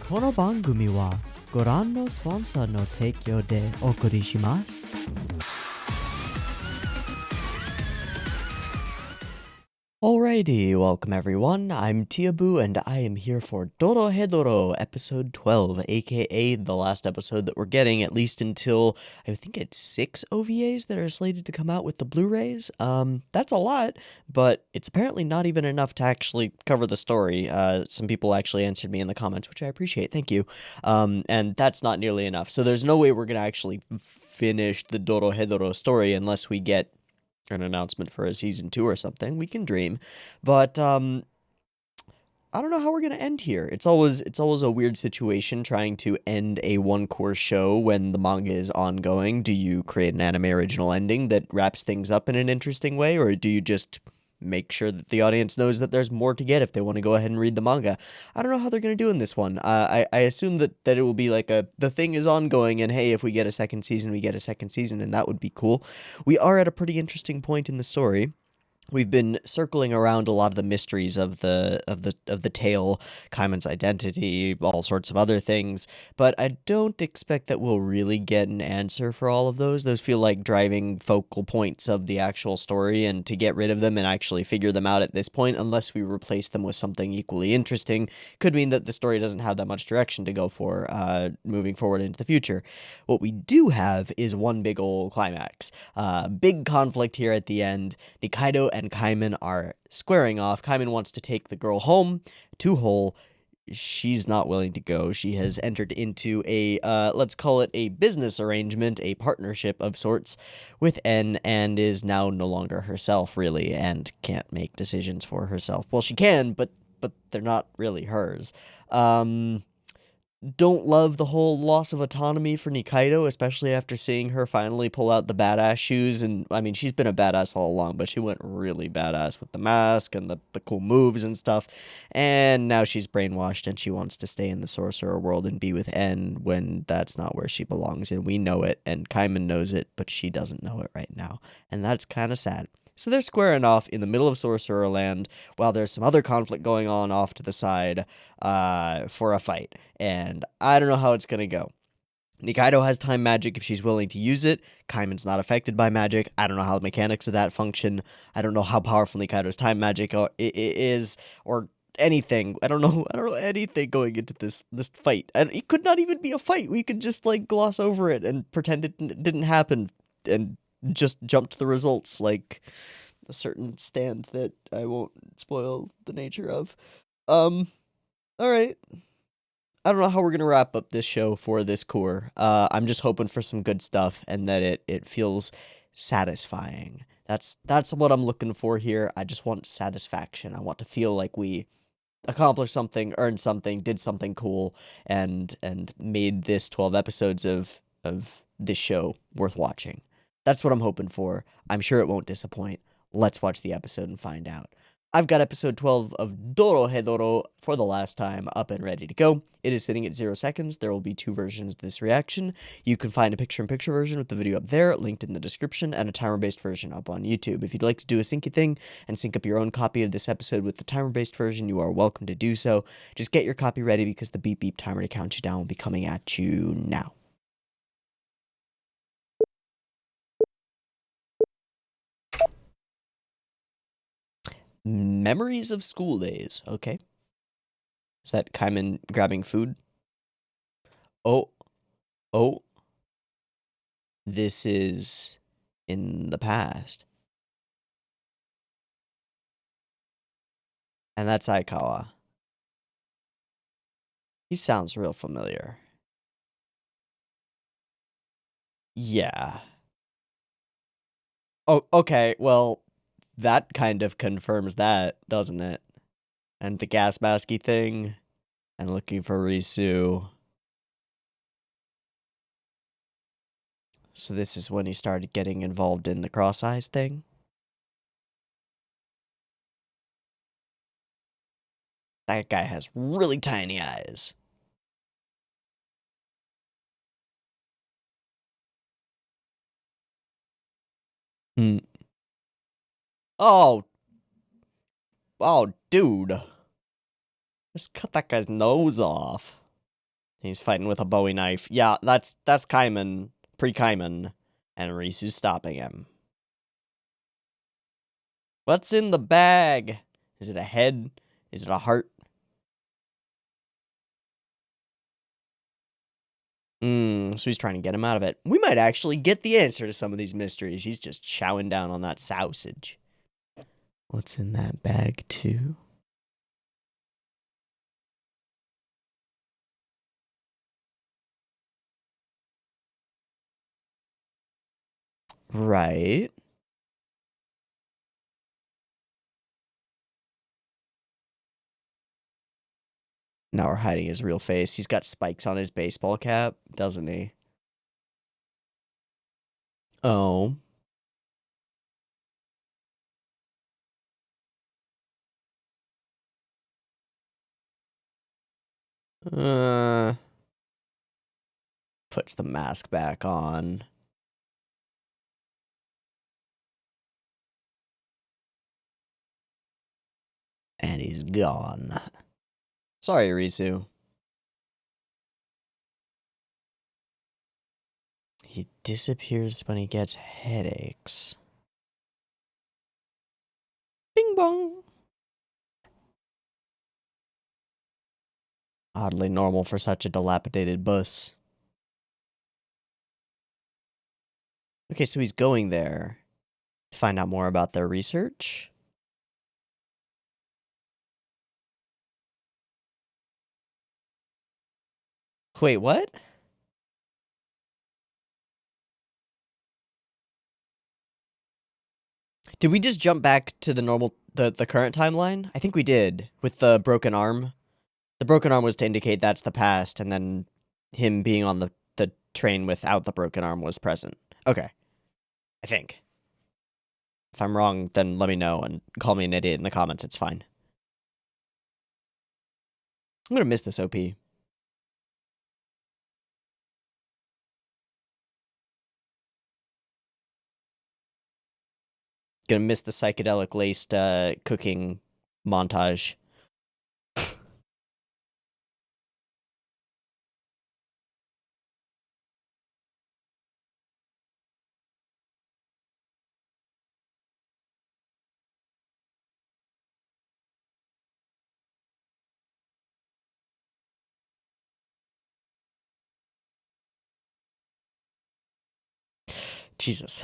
この番組はご覧のスポンサーの提供でお送りします。Alrighty, welcome everyone. I'm Teeaboo and I am here for Dorohedoro episode 12, aka the last episode that we're getting, at least until I think it's 6 OVAs that are slated to come out with the Blu-rays. That's a lot, but it's apparently not even enough to actually cover the story. Some people actually answered me in the comments, which I appreciate, thank you. And that's not nearly enough. So there's no way we're gonna actually finish the Dorohedoro story unless we get an announcement for a season 2 or something. We can dream, but I don't know how we're gonna end here. It's always a weird situation trying to end a one-course show when the manga is ongoing. Do you create an anime original ending that wraps things up in an interesting way, or do you just make sure that the audience knows that there's more to get if they want to go ahead and read the manga? I don't know how they're going to do in this one. I assume that it will be like the thing is ongoing, and hey, if we get a second season, we get a second season, and that would be cool. We are at a pretty interesting point in the story. We've been circling around a lot of the mysteries of the tale, Kaiman's identity, all sorts of other things, but I don't expect that we'll really get an answer for all of those. Those feel like driving focal points of the actual story, and to get rid of them and actually figure them out at this point, unless we replace them with something equally interesting, could mean that the story doesn't have that much direction to go for moving forward into the future. What we do have is one big ol' climax. Big conflict here at the end. Nikaido and Kaiman are squaring off. Kaiman wants to take the girl home to Hole. She's not willing to go. She has entered into a, let's call it a business arrangement, a partnership of sorts with N, and is now no longer herself, really, and can't make decisions for herself. Well, she can, but they're not really hers. Don't love the whole loss of autonomy for Nikaido, especially after seeing her finally pull out the badass shoes. And I mean, she's been a badass all along, but she went really badass with the mask and the cool moves and stuff. And now she's brainwashed and she wants to stay in the sorcerer world and be with N when that's not where she belongs. And we know it, and Kaiman knows it, but she doesn't know it right now. And that's kind of sad. So they're squaring off in the middle of Sorcerer Land while there's some other conflict going on off to the side for a fight. And I don't know how it's going to go. Nikaido has time magic if she's willing to use it. Kaiman's not affected by magic. I don't know how the mechanics of that function. I don't know how powerful Nikaido's time magic is, or anything. I don't know anything going into this fight. It could not even be a fight. We could just like gloss over it and pretend it didn't happen and just jump to the results, like a certain stand that I won't spoil the nature of. All right. I don't know how we're gonna wrap up this show for this core. I'm just hoping for some good stuff and that it feels satisfying. That's what I'm looking for here. I just want satisfaction. I want to feel like we accomplished something, earned something, did something cool, and made this 12 episodes of this show worth watching. That's what I'm hoping for. I'm sure it won't disappoint. Let's watch the episode and find out. I've got episode 12 of Dorohedoro for the last time up and ready to go. It is sitting at 0 seconds. There will be 2 versions of this reaction. You can find a picture-in-picture version with the video up there, linked in the description, and a timer-based version up on YouTube. If you'd like to do a syncy thing and sync up your own copy of this episode with the timer-based version, you are welcome to do so. Just get your copy ready because the beep beep timer to count you down will be coming at you now. Memories of school days. Okay. Is that Kaiman grabbing food? Oh. This is in the past. And that's Aikawa. He sounds real familiar. Yeah. Oh, okay. Well, that kind of confirms that, doesn't it? And the gas masky thing, and looking for Risu. So this is when he started getting involved in the cross eyes thing? That guy has really tiny eyes. Oh, dude. Just cut that guy's nose off. He's fighting with a Bowie knife. Yeah, that's Kaiman, pre-Kaiman, and Risu's stopping him. What's in the bag? Is it a head? Is it a heart? So he's trying to get him out of it. We might actually get the answer to some of these mysteries. He's just chowing down on that sausage. What's in that bag, too? Right. Now we're hiding his real face. He's got spikes on his baseball cap, doesn't he? Oh. Puts the mask back on. And he's gone. Sorry, Risu. He disappears when he gets headaches. Bing bong. Oddly normal for such a dilapidated bus. Okay, so he's going there to find out more about their research. Wait, what? Did we just jump back to the the current timeline? I think we did, with the broken arm. The broken arm was to indicate that's the past, and then him being on the train without the broken arm was present. Okay. I think. If I'm wrong, then let me know and call me an idiot in the comments, it's fine. I'm gonna miss this OP. Gonna miss the psychedelic-laced cooking montage. Jesus.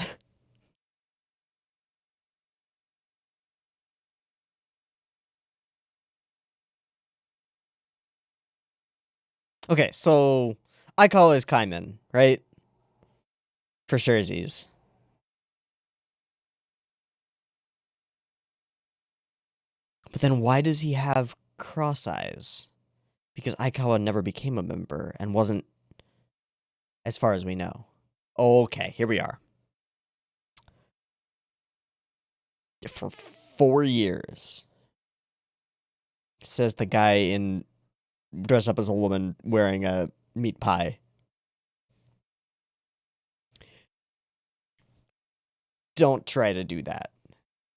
Okay, so I call his Kaiman, right? For surezies. But then why does he have cross eyes? Because Aikawa never became a member and wasn't, as far as we know. Okay, here we are. For 4 years. Says the guy in dressed up as a woman wearing a meat pie. Don't try to do that.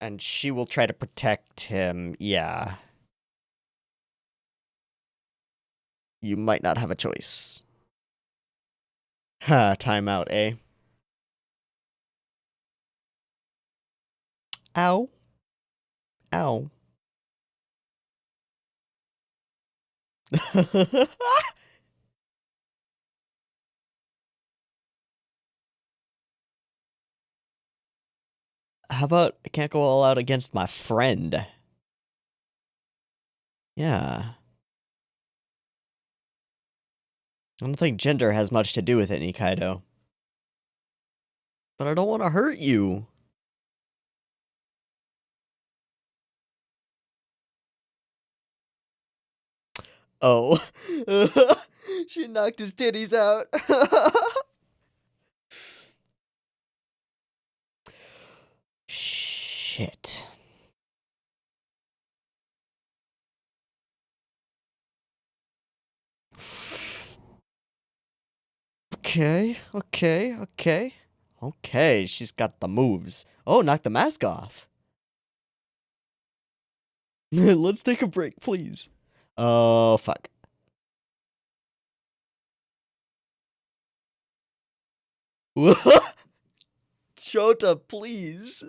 And she will try to protect him. Yeah. You might not have a choice. Ha, timeout, eh? Ow. Ow. How about I can't go all out against my friend? Yeah. I don't think gender has much to do with it, Nikaido. But I don't want to hurt you. Oh. She knocked his titties out. Shit. Okay, okay, okay. Okay, she's got the moves. Oh, knock the mask off. Let's take a break, please. Oh, fuck. Chota, please.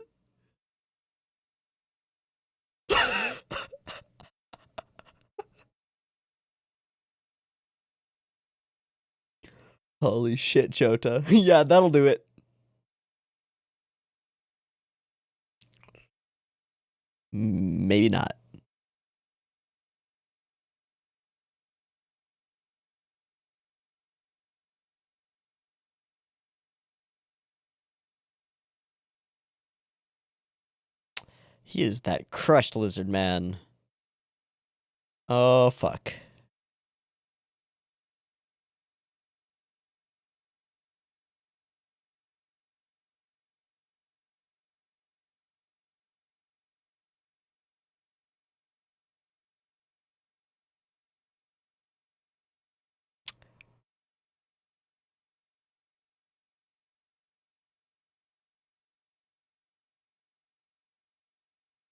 Holy shit, Chota. Yeah, that'll do it. Maybe not. He is that crushed lizard man. Oh, fuck.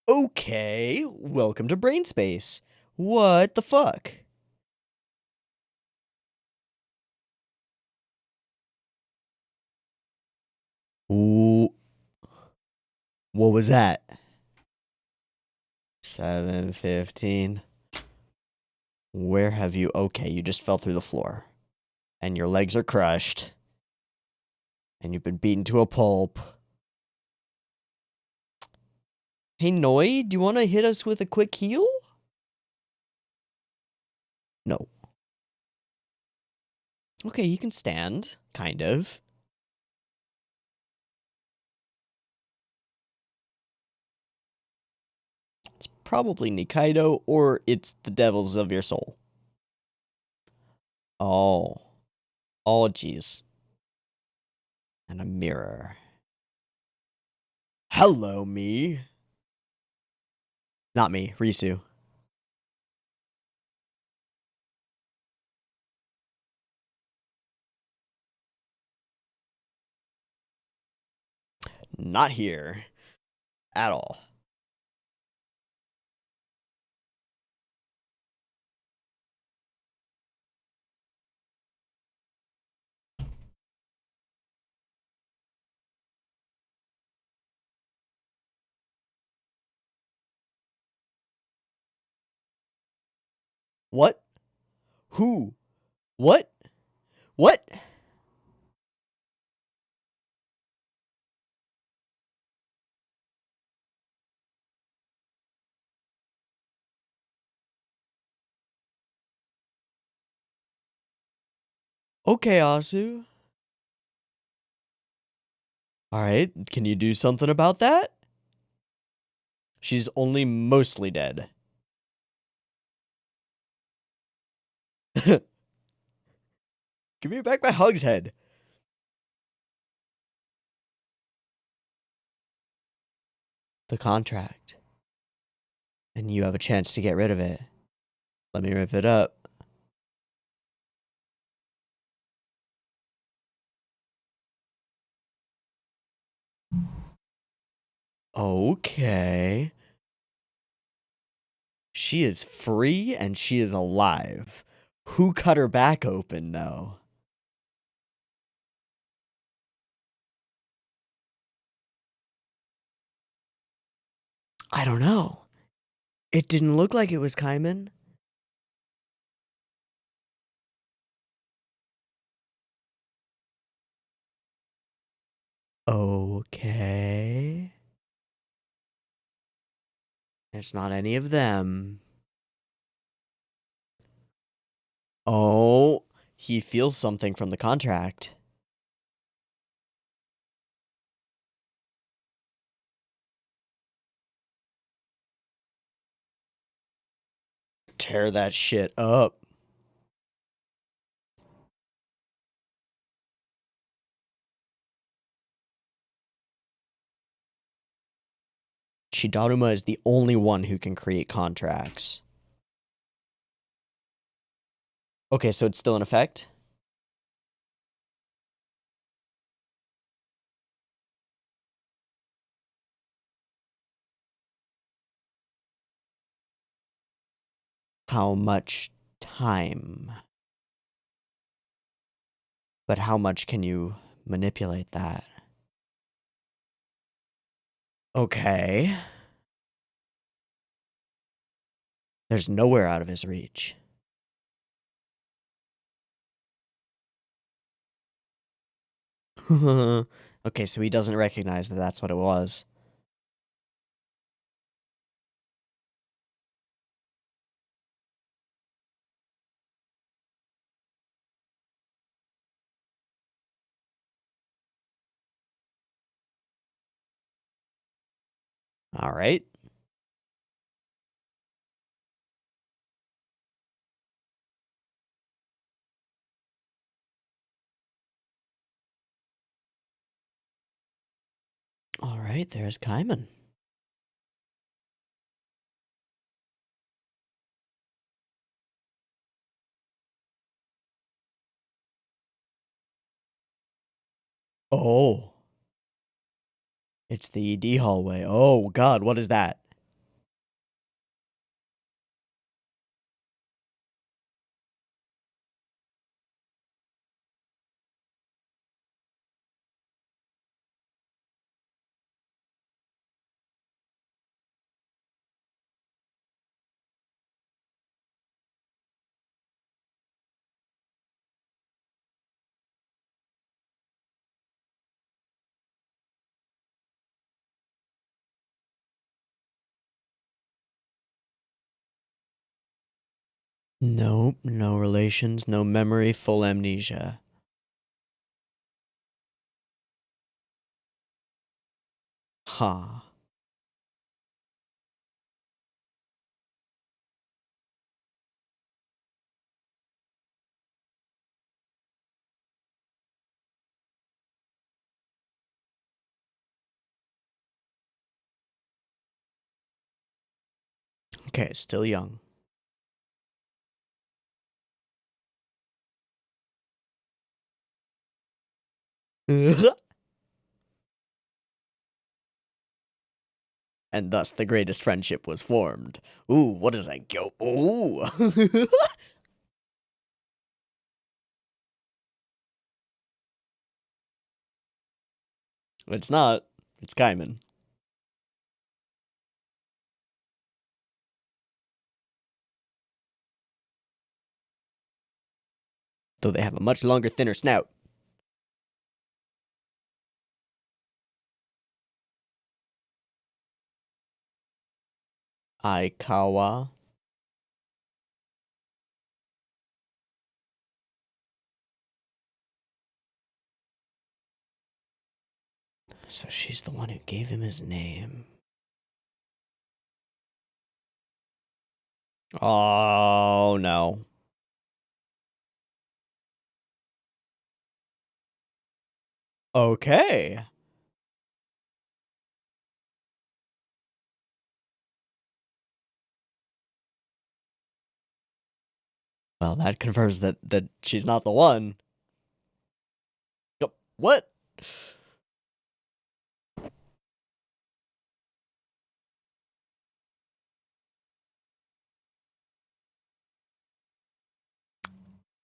Okay, welcome to Brain Space. What the fuck? Ooh. What was that? 7:15. Where have you... Okay, you just fell through the floor. And your legs are crushed. And you've been beaten to a pulp. Hey, Noi, do you want to hit us with a quick heal? No. Okay, you can stand. Kind of. It's probably Nikaido, or it's the devils of your soul. Oh. Oh, jeez. And a mirror. Hello, me. Not me, Risu. Not here. At all. What? Who? What? What? Okay, Asu. Alright, can you do something about that? She's only mostly dead. Give me back my Hug's head. The contract. And you have a chance to get rid of it. Let me rip it up. Okay. She is free and she is alive. Who cut her back open, though? I don't know. It didn't look like it was Kaiman. Okay. It's not any of them. Oh, he feels something from the contract. Tear that shit up. Chidaruma is the only one who can create contracts. Okay, so it's still in effect? How much time? But how much can you manipulate that. Okay. There's nowhere out of his reach. Okay, so he doesn't recognize that that's what it was. All right. All right, there's Kaiman. Oh. It's the ED hallway. Oh, God, what is that? Nope, no relations, no memory, full amnesia. Huh. Okay, still young. And thus the greatest friendship was formed. Ooh, what is that? Go. Ooh. It's not. It's Kaiman. Though they have a much longer, thinner snout. Aikawa. So she's the one who gave him his name. Oh, no. Okay. Well, that confirms that she's not the one. What?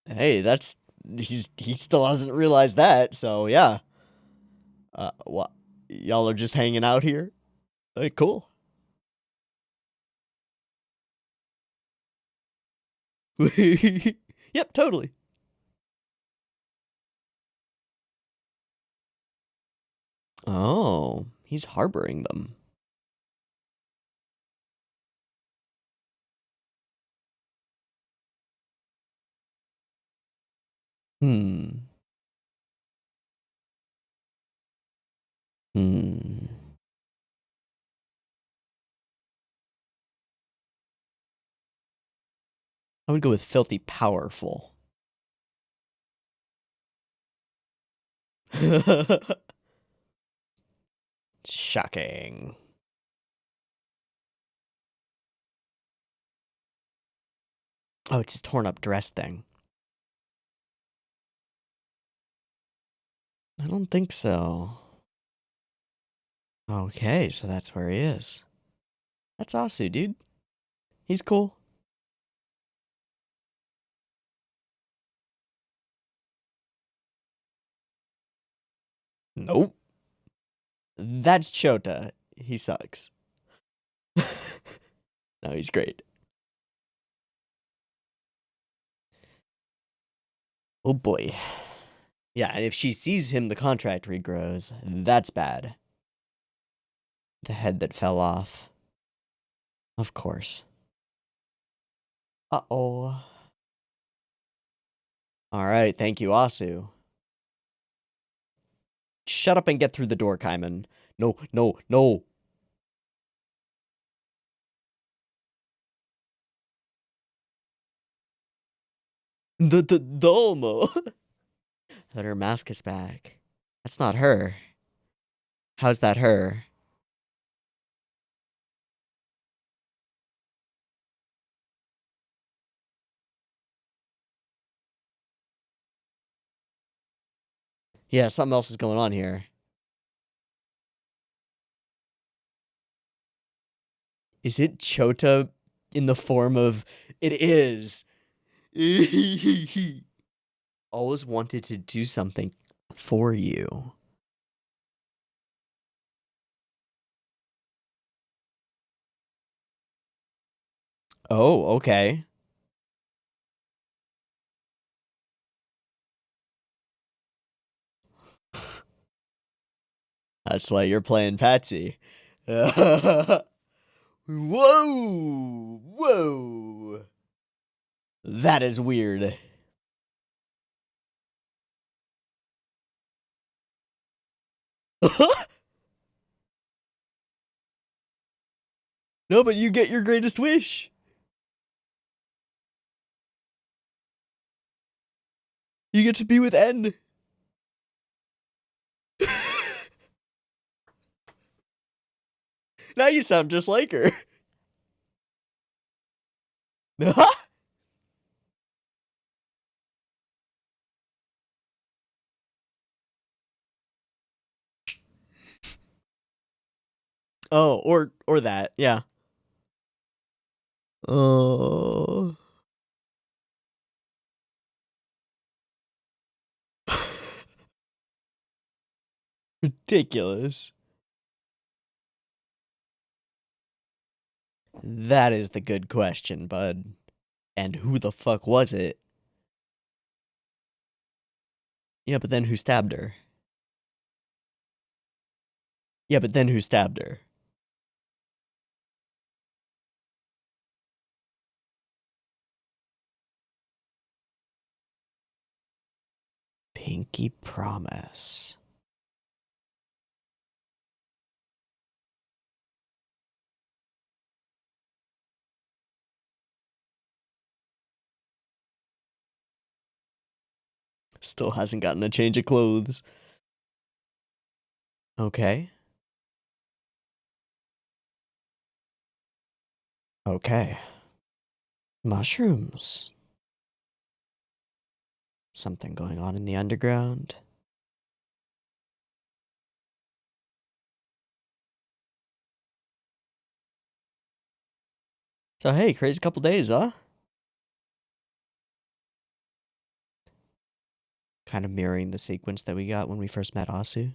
Hey, that's he still hasn't realized that. So yeah. What? Y'all are just hanging out here? Hey, cool. Yep, totally. Oh, he's harboring them. Hmm. Hmm. I would go with filthy powerful. Shocking. Oh, it's his torn up dress thing. I don't think so. Okay, so that's where he is. That's Asu, dude. He's cool. Nope. That's Chota. He sucks. No, he's great. Oh boy. Yeah, and if she sees him, the contract regrows. That's bad. The head that fell off. Of course. Uh-oh. Alright, thank you, Asu. Shut up and get through the door, Kaiman. No, no, no. The Domo. But her mask is back. That's not her. How's that her? Yeah, something else is going on here. Is it Chota in the form of... It is. Always wanted to do something for you. Oh, okay. That's why you're playing Patsy. Whoa! Whoa! That is weird. No, but you get your greatest wish. You get to be with N. Now you sound just like her. Oh, or that, yeah. Oh. Ridiculous. That is the good question, bud. And who the fuck was it? Yeah, but then who stabbed her? Yeah, but then who stabbed her? Pinky Promise. Still hasn't gotten a change of clothes. Okay. Okay. Mushrooms. Something going on in the underground. So hey, crazy couple days, huh? Kind of mirroring the sequence that we got when we first met Asu.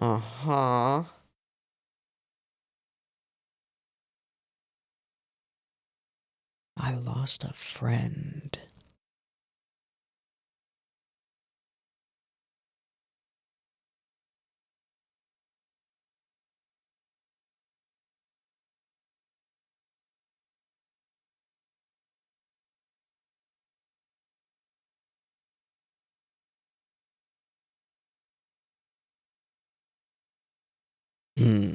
Uh-huh. I lost a friend. Hmm.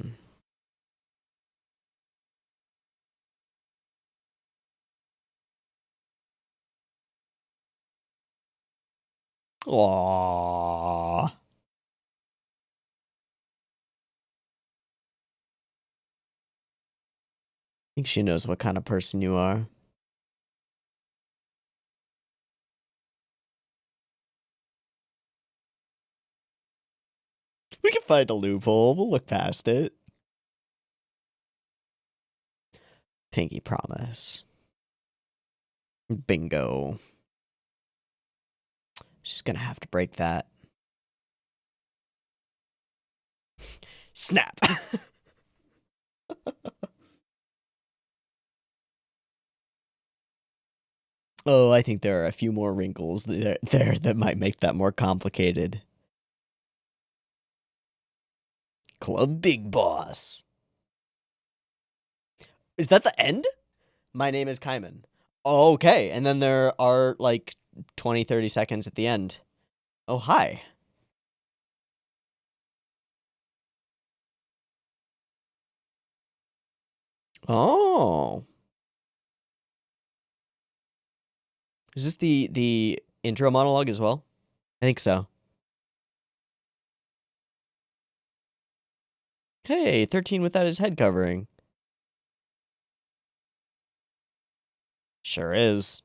Aww. I think she knows what kind of person you are. We can find a loophole. We'll look past it. Pinky promise. Bingo. She's gonna have to break that. Snap. Oh, I think there are a few more wrinkles there that might make that more complicated. Club Big Boss. Is that the end? My name is Kaiman. Oh, okay, and then there are like 20, 30 seconds at the end. Oh, hi. Oh. Is this the intro monologue as well? I think so. Hey, 13 without his head covering. Sure is.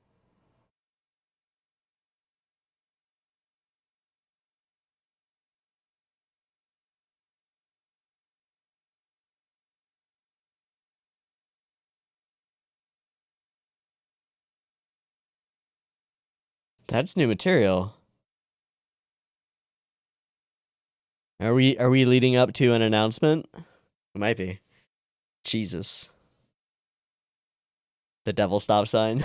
That's new material. Are we leading up to an announcement? It might be. Jesus. The devil stop sign.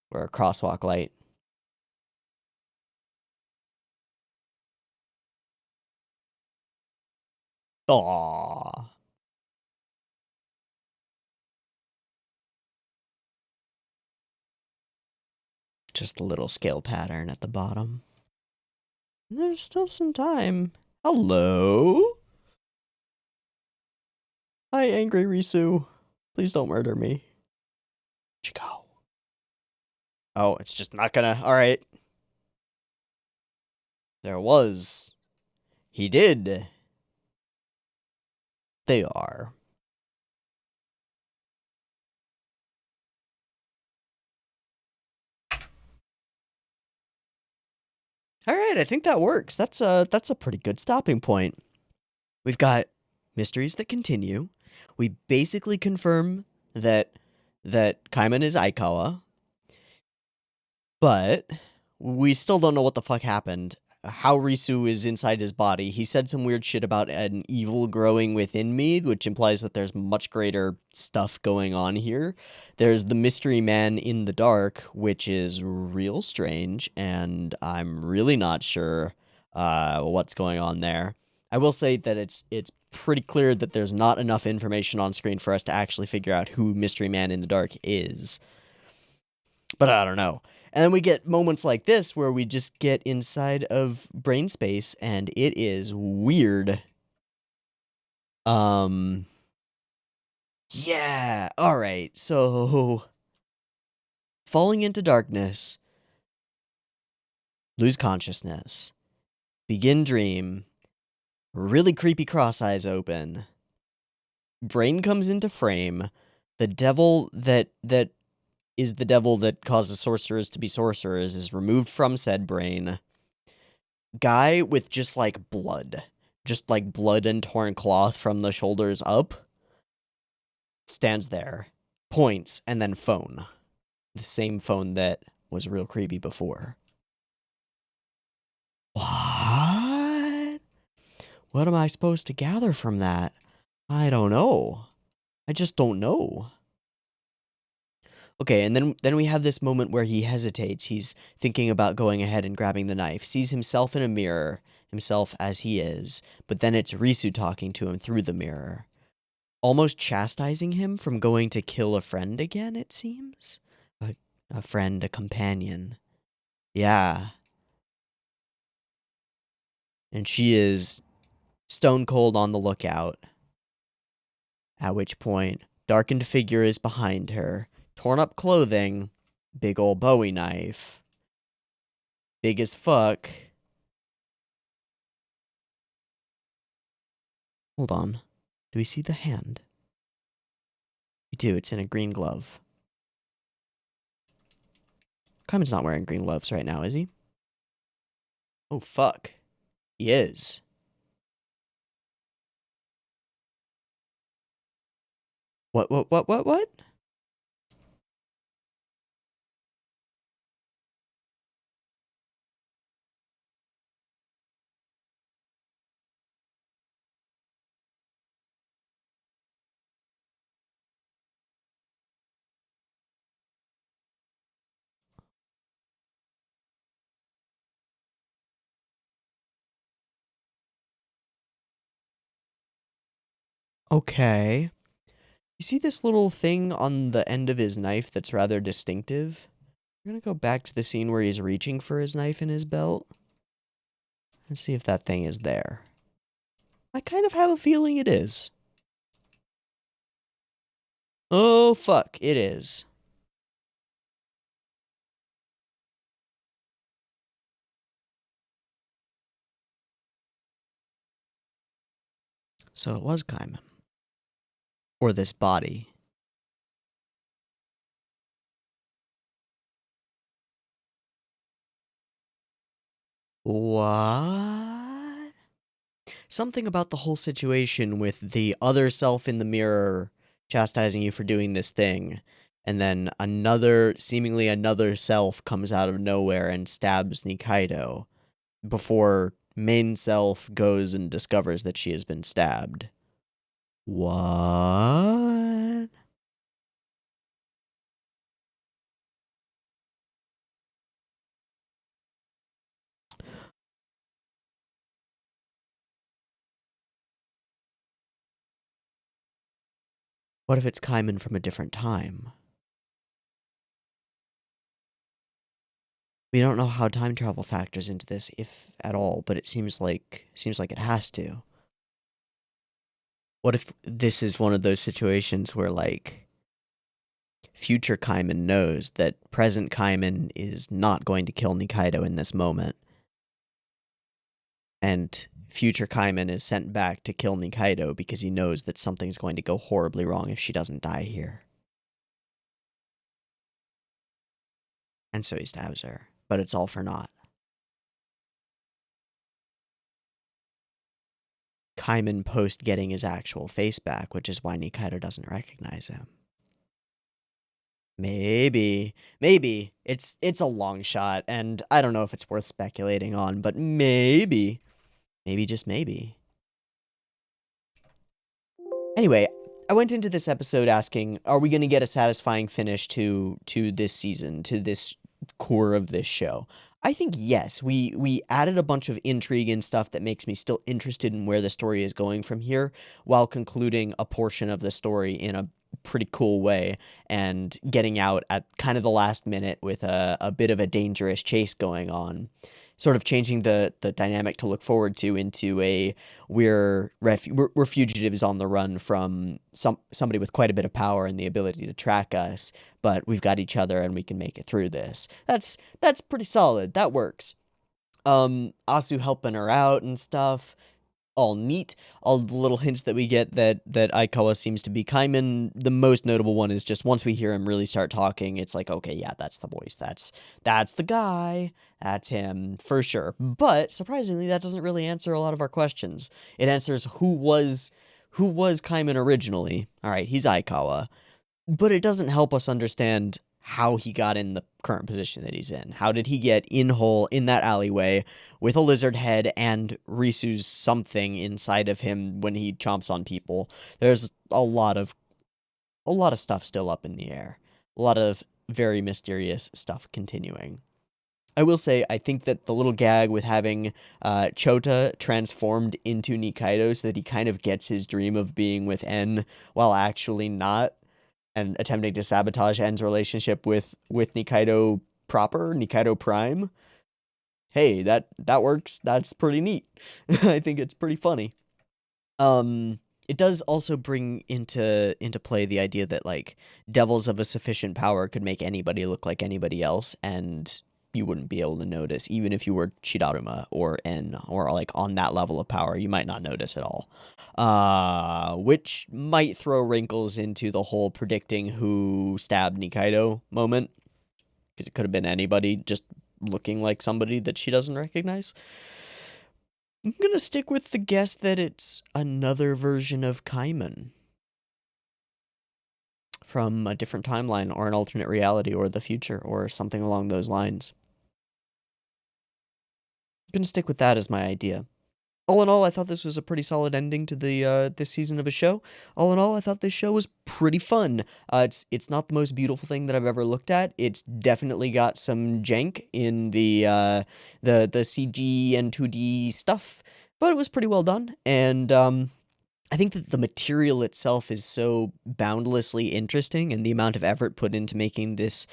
Or a crosswalk light. Aww. Just a little scale pattern at the bottom. There's still some time. Hello? Hi, angry Risu. Please don't murder me. Where'd you go? Oh, it's just not gonna... Alright. There was. He did. They are. Alright, I think that works. That's a pretty good stopping point. We've got mysteries that continue. We basically confirm that Kaiman is Aikawa. But we still don't know what the fuck happened. How Risu is inside his body. He said some weird shit about an evil growing within me, which implies that there's much greater stuff going on here. There's the mystery man in the dark, which is real strange, and I'm really not sure what's going on there. I will say that it's pretty clear that there's not enough information on screen for us to actually figure out who Mystery Man in the Dark is. But I don't know. And then we get moments like this where we just get inside of brain space and it is weird. Yeah. All right. So falling into darkness, lose consciousness, begin dream, really creepy cross eyes open. Brain comes into frame. The devil that is the devil that causes sorcerers to be sorcerers is removed from said brain. Guy with just like blood and torn cloth from the shoulders up, stands there, points, and then phone. The same phone that was real creepy before. What? What am I supposed to gather from that? I don't know. I just don't know. Okay, and then we have this moment where he hesitates. He's thinking about going ahead and grabbing the knife. Sees himself in a mirror, himself as he is, but then it's Risu talking to him through the mirror. Almost chastising him from going to kill a friend again, it seems? A friend, a companion. Yeah. And she is stone cold on the lookout. At which point, darkened figure is behind her. Torn up clothing. Big ol' Bowie knife. Big as fuck. Hold on. Do we see the hand? We do. It's in a green glove. Kaiman's not wearing green gloves right now, is he? Oh, fuck. He is. What? Okay. You see this little thing on the end of his knife that's rather distinctive? We're gonna go back to the scene where he's reaching for his knife in his belt and see if that thing is there. I kind of have a feeling it is. Oh, fuck, it is. So it was Kaiman. Or this body. What? Something about the whole situation with the other self in the mirror chastising you for doing this thing, and then seemingly another self comes out of nowhere and stabs Nikaido before main self goes and discovers that she has been stabbed. What? What if it's Kaiman from a different time? We don't know how time travel factors into this, if at all, but it seems like it has to. What if this is one of those situations where, like, future Kaiman knows that present Kaiman is not going to kill Nikaido in this moment, and future Kaiman is sent back to kill Nikaido because he knows that something's going to go horribly wrong if she doesn't die here. And so he stabs her, but it's all for naught. Kaiman post getting his actual face back, which is why Nikaido doesn't recognize him. Maybe. It's a long shot, and I don't know if it's worth speculating on, but maybe. Maybe, just maybe. Anyway, I went into this episode asking, are we going to get a satisfying finish to this season, to this core of this show? I think yes. We added a bunch of intrigue and stuff that makes me still interested in where the story is going from here, while concluding a portion of the story in a pretty cool way and getting out at kind of the last minute with a bit of a dangerous chase going on, sort of changing the dynamic to look forward to into a we're fugitives on the run from somebody with quite a bit of power and the ability to track us, but we've got each other and we can make it through this. That's pretty solid. That works. Asu helping her out and stuff, all neat. All the little hints that we get that Aikawa seems to be Kaiman. The most notable one is just once we hear him really start talking, it's like, okay, yeah, that's the voice. That's the guy. That's him for sure. But surprisingly, that doesn't really answer a lot of our questions. It answers who was Kaiman originally. All right, he's Aikawa, but it doesn't help us understand how he got in the current position that he's in. How did he get in that alleyway with a lizard head and Risu's something inside of him when he chomps on people? There's a lot of stuff still up in the air. A lot of very mysterious stuff continuing. I will say, I think that the little gag with having Chota transformed into Nikaido so that he kind of gets his dream of being with N while actually not, and attempting to sabotage En's relationship with Nikaido proper, Nikaido Prime. Hey, that works. That's pretty neat. I think it's pretty funny. It does also bring into play the idea that, like, devils of a sufficient power could make anybody look like anybody else, and you wouldn't be able to notice, even if you were Chidoruma or En, or like on that level of power, you might not notice at all. Which might throw wrinkles into the whole predicting who stabbed Nikaido moment, because it could have been anybody just looking like somebody that she doesn't recognize. I'm gonna stick with the guess that it's another version of Kaiman from a different timeline or an alternate reality or the future or something along those lines. I'm gonna stick with that as my idea. All in all, I thought this was a pretty solid ending to the this season of a show. All in all, I thought this show was pretty fun. It's not the most beautiful thing that I've ever looked at. It's definitely got some jank in the CG and 2D stuff, but it was pretty well done. And I think that the material itself is so boundlessly interesting, and the amount of effort put into making this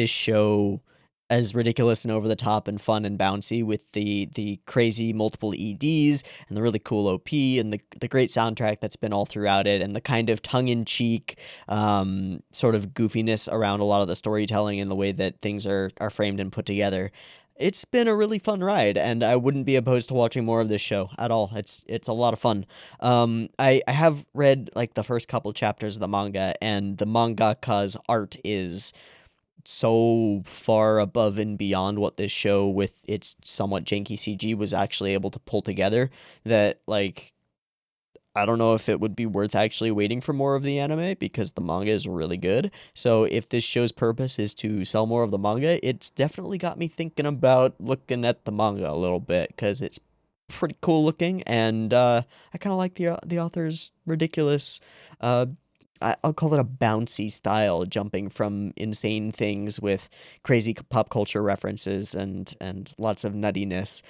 show as ridiculous and over the top and fun and bouncy with the crazy multiple EDs and the really cool OP and the great soundtrack that's been all throughout it and the kind of tongue in cheek sort of goofiness around a lot of the storytelling and the way that things are framed and put together. It's been a really fun ride, and I wouldn't be opposed to watching more of this show at all. It's a lot of fun. I have read like the first couple chapters of the manga, and the mangaka's art is so far above and beyond what this show with its somewhat janky CG was actually able to pull together that like I don't know if it would be worth actually waiting for more of the anime because the manga is really good. So if this show's purpose is to sell more of the manga, it's definitely got me thinking about looking at the manga a little bit because it's pretty cool looking, and I kind of like the author's ridiculous. Uh, I'll call it a bouncy style, jumping from insane things with crazy pop culture references and lots of nuttiness.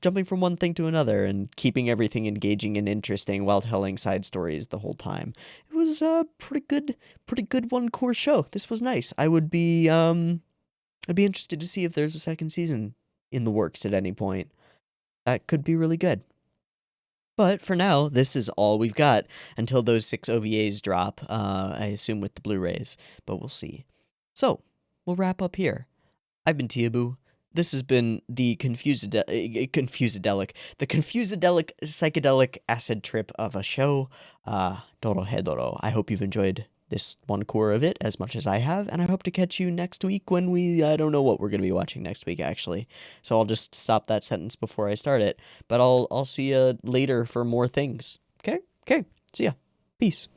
Jumping from one thing to another and keeping everything engaging and interesting while telling side stories the whole time. It was a pretty good one core show. This was nice. I'd be interested to see if there's a second season in the works at any point. That could be really good. But for now, this is all we've got until those 6 OVAs drop, I assume with the Blu-rays, but we'll see. So, we'll wrap up here. I've been Teeaboo. This has been the the Confusadelic psychedelic acid trip of a show, Dorohedoro. I hope you've enjoyed this one core of it as much as I have, and I hope to catch you next week when I don't know what we're going to be watching next week, actually. So I'll just stop that sentence before I start it, but I'll see you later for more things. Okay? Okay. See ya. Peace.